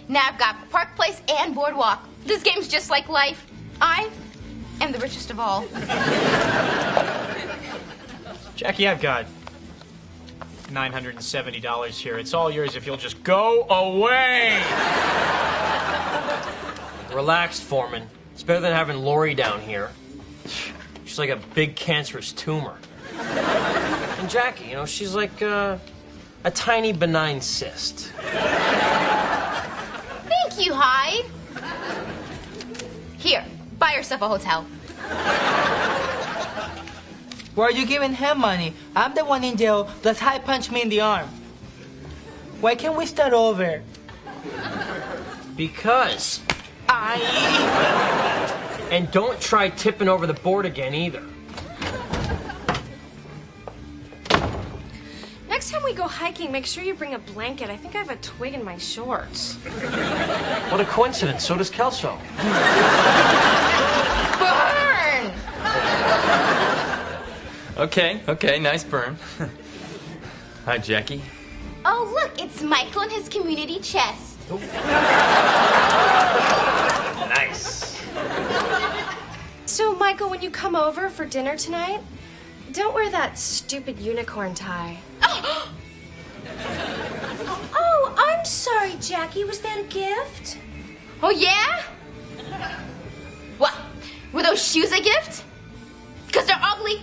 Now I've got Park Place and Boardwalk. This game's just like life. I am the richest of all. Jackie, I've got $970 here. It's all yours if you'll just go away. Relax, Foreman. It's better than having Lori down here. She's like a big cancerous tumor. And Jackie, you know, she's like a tiny benign cyst. Thank you, Hyde. Here, buy yourself a hotel. Why are you giving him money? I'm the one in jail. Plus, Hyde punched me in the arm. Why can't we start over? Because And don't try tipping over the board again either. Next time we go hiking, make sure you bring a blanket. I think I have a twig in my shorts. What a coincidence. So does Kelso. Burn! Okay, nice burn. Hi, Jackie. Oh, look, it's Michael and his community chest. Nice. So, Michael, when you come over for dinner tonight, don't wear that stupid unicorn tie. Oh, I'm sorry, Jackie. Was that a gift? Oh, yeah? What? Were those shoes a gift? Because they're ugly.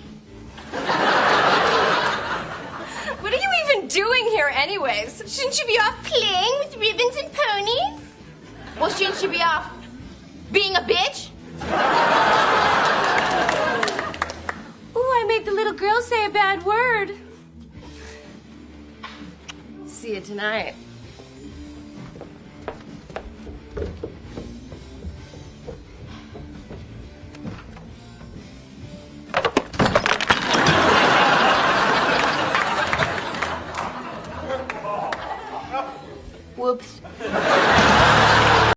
What are you even doing here anyways? Shouldn't you be off playing with ribbons and ponies? Well, shouldn't you be off being a bitch? Ooh, I made the little girl say a bad word. See you tonight. Whoops.